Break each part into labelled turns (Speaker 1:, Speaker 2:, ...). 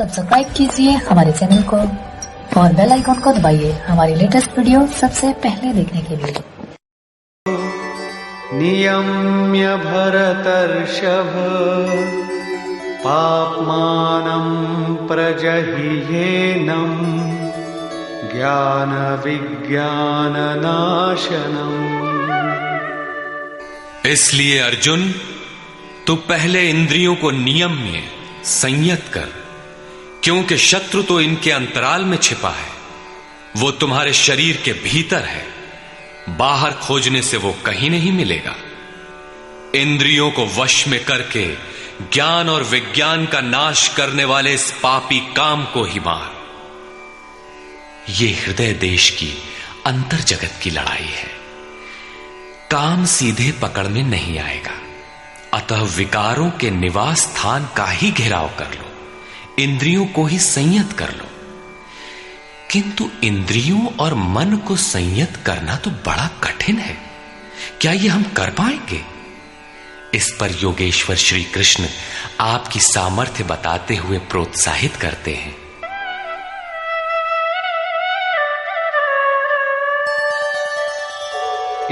Speaker 1: Subscribe कीजिए हमारे channel को और बेल आइकन को दबाइए हमारी लेटेस्ट वीडियो सबसे पहले देखने के लिए।
Speaker 2: नियम्य भरतर्षभ पाप्मानं प्रजह्येनं ज्ञान विज्ञान नाशनम्।
Speaker 3: इसलिए अर्जुन, तू पहले इंद्रियों को नियम में संयत कर, क्योंकि शत्रु तो इनके अंतराल में छिपा है। वो तुम्हारे शरीर के भीतर है, बाहर खोजने से वो कहीं नहीं मिलेगा। इंद्रियों को वश में करके ज्ञान और विज्ञान का नाश करने वाले इस पापी काम को ही मार। ये हृदय देश की अंतर जगत की लड़ाई है। काम सीधे पकड़ में नहीं आएगा, अतः विकारों के निवास स्थान का ही घेराव कर लो, इंद्रियों को ही संयत कर लो। किंतु इंद्रियों और मन को संयत करना तो बड़ा कठिन है। क्या ये हम कर पाएंगे? इस पर योगेश्वर श्री कृष्ण आपकी सामर्थ्य बताते हुए प्रोत्साहित करते हैं।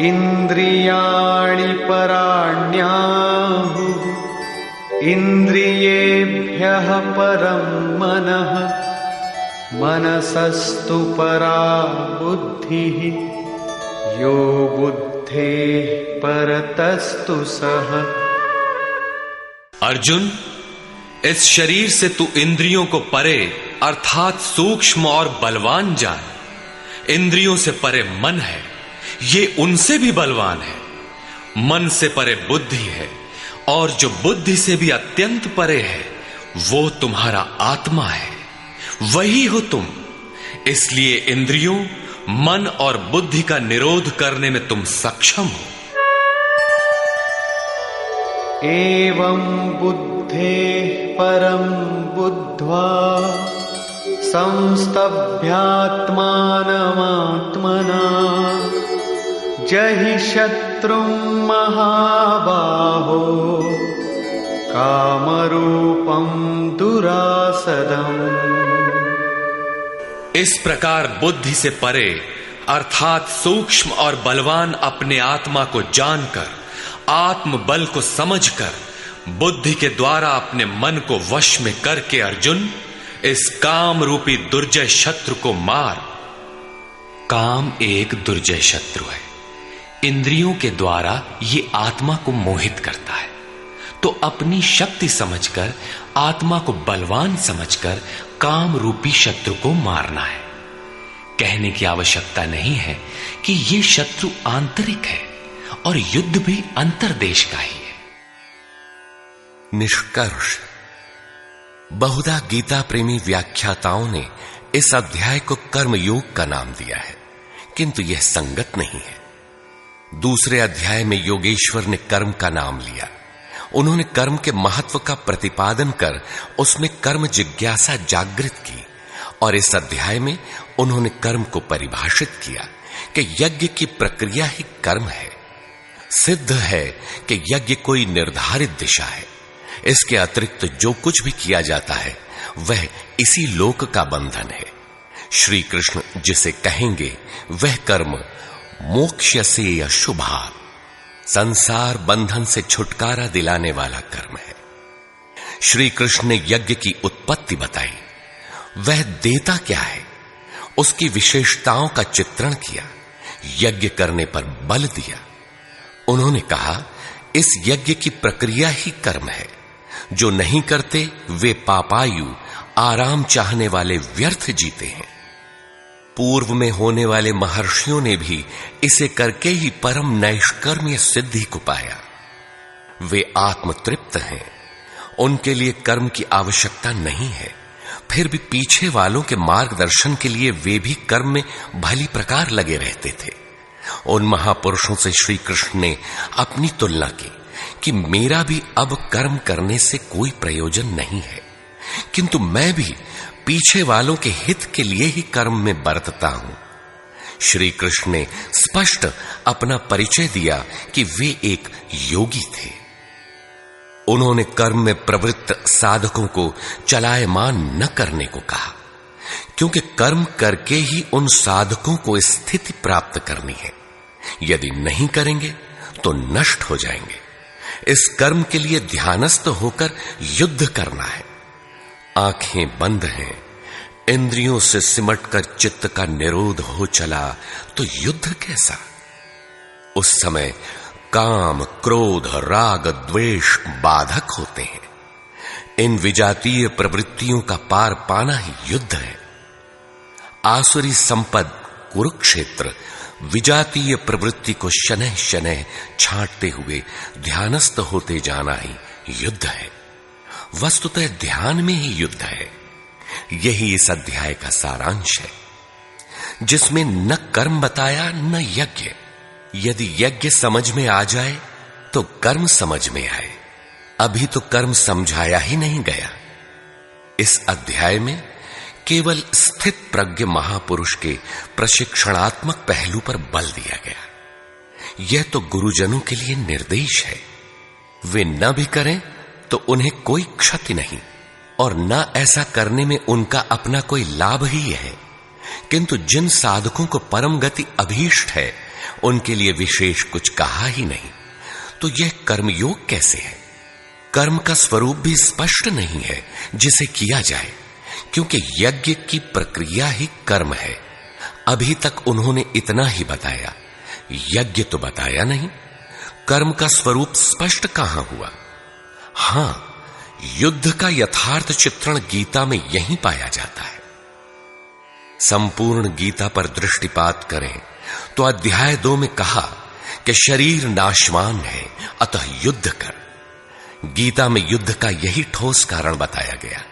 Speaker 2: इंद्रियाणि पराण्याहुः इंद्रियेभ्यः परं मनः मनसस्तु परा बुद्धिः यो बुद्धेः परतस्तु सः।
Speaker 3: अर्जुन, इस शरीर से तू इंद्रियों को परे अर्थात सूक्ष्म और बलवान जान। इंद्रियों से परे मन है, ये उनसे भी बलवान है। मन से परे बुद्धि है, और जो बुद्धि से भी अत्यंत परे है वो तुम्हारा आत्मा है, वही हो तुम। इसलिए इंद्रियों, मन और बुद्धि का निरोध करने में तुम सक्षम हो।
Speaker 2: एवं बुद्धेः परं बुद्ध्वा संस्तभ्यात्मानमात्मना जहि शत्रुं महाबाहो कामरूपं दुरासदम्।
Speaker 3: इस प्रकार बुद्धि से परे अर्थात सूक्ष्म और बलवान अपने आत्मा को जानकर, आत्म बल को समझकर, बुद्धि के द्वारा अपने मन को वश में करके अर्जुन, इस काम रूपी दुर्जय शत्रु को मार। काम एक दुर्जय शत्रु है। इंद्रियों के द्वारा ये आत्मा को मोहित करता है, तो अपनी शक्ति समझकर, आत्मा को बलवान समझकर काम रूपी शत्रु को मारना है। कहने की आवश्यकता नहीं है कि ये शत्रु आंतरिक है और युद्ध भी अंतर्देश का ही है।
Speaker 4: निष्कर्ष, बहुधा गीता प्रेमी व्याख्याताओं ने इस अध्याय को कर्मयोग का नाम दिया है, किंतु यह संगत नहीं है। दूसरे अध्याय में योगेश्वर ने कर्म का नाम लिया। उन्होंने कर्म के महत्व का प्रतिपादन कर उसमें कर्म जिज्ञासा जागृत की, और इस अध्याय में उन्होंने कर्म को परिभाषित किया कि यज्ञ की प्रक्रिया ही कर्म है। सिद्ध है कि यज्ञ कोई निर्धारित दिशा है। इसके अतिरिक्त जो कुछ भी किया जाता है वह इसी लोक का बंधन है। श्री कृष्ण जिसे कहेंगे वह कर्म मोक्ष्यसे अशुभात्, संसार बंधन से छुटकारा दिलाने वाला कर्म है। श्री कृष्ण ने यज्ञ की उत्पत्ति बताई, वह देता क्या है, उसकी विशेषताओं का चित्रण किया, यज्ञ करने पर बल दिया। उन्होंने कहा, इस यज्ञ की प्रक्रिया ही कर्म है। जो नहीं करते वे पापायु, आराम चाहने वाले व्यर्थ जीते हैं। पूर्व में होने वाले महर्षियों ने भी इसे करके ही परम नैष्कर्म्य सिद्धि को पाया। वे आत्मतृप्त हैं, उनके लिए कर्म की आवश्यकता नहीं है। फिर भी पीछे वालों के मार्गदर्शन के लिए वे भी कर्म में भली प्रकार लगे रहते थे। उन महापुरुषों से श्री कृष्ण ने अपनी तुलना की कि मेरा भी अब कर्म करने से कोई प्रयोजन नहीं है, किंतु मैं भी पीछे वालों के हित के लिए ही कर्म में बरतता हूं। श्री कृष्ण ने स्पष्ट अपना परिचय दिया कि वे एक योगी थे। उन्होंने कर्म में प्रवृत्त साधकों को चलायमान न करने को कहा, क्योंकि कर्म करके ही उन साधकों को स्थिति प्राप्त करनी है। यदि नहीं करेंगे तो नष्ट हो जाएंगे। इस कर्म के लिए ध्यानस्थ होकर युद्ध करना है। आंखें बंद हैं, इंद्रियों से सिमटकर चित्त का निरोध हो चला तो युद्ध कैसा? उस समय काम, क्रोध, राग, द्वेष बाधक होते हैं। इन विजातीय प्रवृत्तियों का पार पाना ही युद्ध है। आसुरी संपद कुरुक्षेत्र विजातीय प्रवृत्ति को शनैः शनैः छांटते हुए ध्यानस्थ होते जाना ही युद्ध है। वस्तुतः ध्यान में ही युद्ध है। यही इस अध्याय का सारांश है, जिसमें न कर्म बताया न यज्ञ। यदि यज्ञ समझ में आ जाए तो कर्म समझ में आए। अभी तो कर्म समझाया ही नहीं गया। इस अध्याय में केवल स्थित प्रज्ञ महापुरुष के प्रशिक्षणात्मक पहलू पर बल दिया गया। यह तो गुरुजनों के लिए निर्देश है। वे न भी करें तो उन्हें कोई क्षति नहीं, और न ऐसा करने में उनका अपना कोई लाभ ही है। किंतु जिन साधकों को परम गति अभीष्ट है, उनके लिए विशेष कुछ कहा ही नहीं। तो यह कर्मयोग कैसे है? कर्म का स्वरूप भी स्पष्ट नहीं है जिसे किया जाए, क्योंकि यज्ञ की प्रक्रिया ही कर्म है। अभी तक उन्होंने इतना ही बताया, यज्ञ तो बताया नहीं। कर्म का स्वरूप स्पष्ट कहां हुआ? हां, युद्ध का यथार्थ चित्रण गीता में यहीं पाया जाता है। संपूर्ण गीता पर दृष्टिपात करें तो अध्याय 2 में कहा कि शरीर नाशवान है, अतः युद्ध कर। गीता में युद्ध का यही ठोस कारण बताया गया।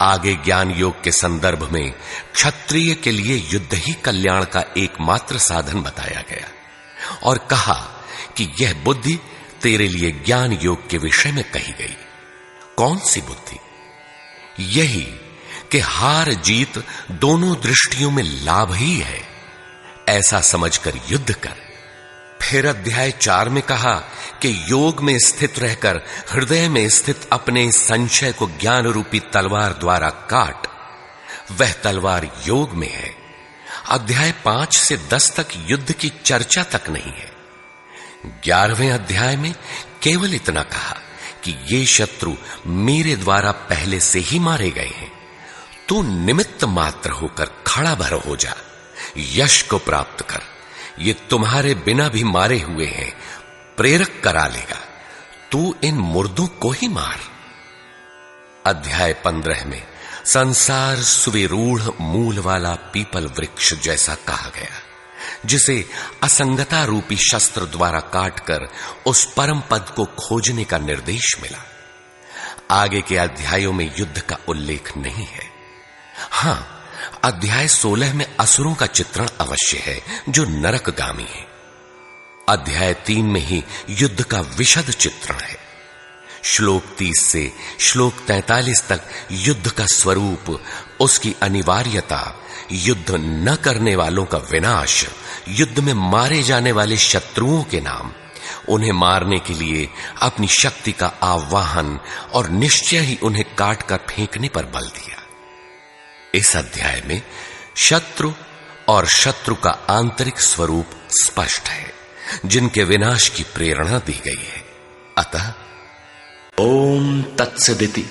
Speaker 4: आगे ज्ञान योग के संदर्भ में क्षत्रिय के लिए युद्ध ही कल्याण का एकमात्र साधन बताया गया, और कहा कि यह बुद्धि तेरे लिए ज्ञान योग के विषय में कही गई। कौन सी बुद्धि? यही कि हार जीत दोनों दृष्टियों में लाभ ही है, ऐसा समझकर युद्ध कर। फिर अध्याय 4 में कहा कि योग में स्थित रहकर हृदय में स्थित अपने संशय को ज्ञान रूपी तलवार द्वारा काट। वह तलवार योग में है। अध्याय 5 से 10 तक युद्ध की चर्चा तक नहीं है। 11वें अध्याय में केवल इतना कहा कि ये शत्रु मेरे द्वारा पहले से ही मारे गए हैं। तू निमित्त मात्र होकर खड़ा भर हो जा, यश को प्राप्त कर। ये तुम्हारे बिना भी मारे हुए हैं, प्रेरक करा लेगा। तू इन मुर्दों को ही मार। अध्याय 15 में संसार सुविरूढ़ मूल वाला पीपल वृक्ष जैसा कहा गया, जिसे असंगता रूपी शस्त्र द्वारा काटकर उस परम पद को खोजने का निर्देश मिला। आगे के अध्यायों में युद्ध का उल्लेख नहीं है। हां, अध्याय 16 में असुरों का चित्रण अवश्य है, जो नरकगामी है। अध्याय 3 में ही युद्ध का विशद चित्रण है। श्लोक 30 से श्लोक 43 तक युद्ध का स्वरूप, उसकी अनिवार्यता, युद्ध न करने वालों का विनाश, युद्ध में मारे जाने वाले शत्रुओं के नाम, उन्हें मारने के लिए अपनी शक्ति का आह्वान और निश्चय ही उन्हें काटकर फेंकने पर बल दिया। इस अध्याय में शत्रु और शत्रु का आंतरिक स्वरूप स्पष्ट है, जिनके विनाश की प्रेरणा दी गई है। अतः
Speaker 5: ओम तत्सदिति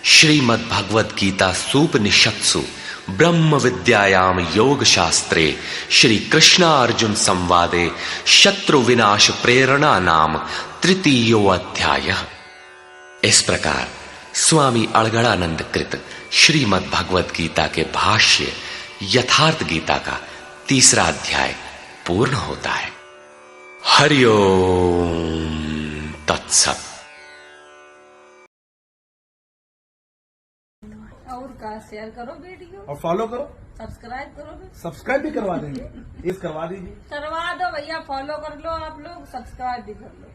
Speaker 5: श्रीमद् भगवद गीता सूपनिषत्सु ब्रह्म विद्यायाम योग शास्त्रे श्री कृष्णार्जुन संवादे शत्रु विनाश प्रेरणा नाम तृतीयो अध्याय। इस प्रकार स्वामी अड़गड़ानंद कृत श्रीमद् भगवद गीता के भाष्य यथार्थ गीता का 3रा अध्याय पूर्ण होता है। हरिओम तत्सत।
Speaker 6: और का शेयर करो वीडियो
Speaker 7: और फॉलो करो,
Speaker 6: सब्सक्राइब करो।
Speaker 7: सब्सक्राइब भी करवा देंगे। इस करवा दीजिए।
Speaker 6: करवा दो भैया, फॉलो कर लो आप लोग, सब्सक्राइब भी कर लो।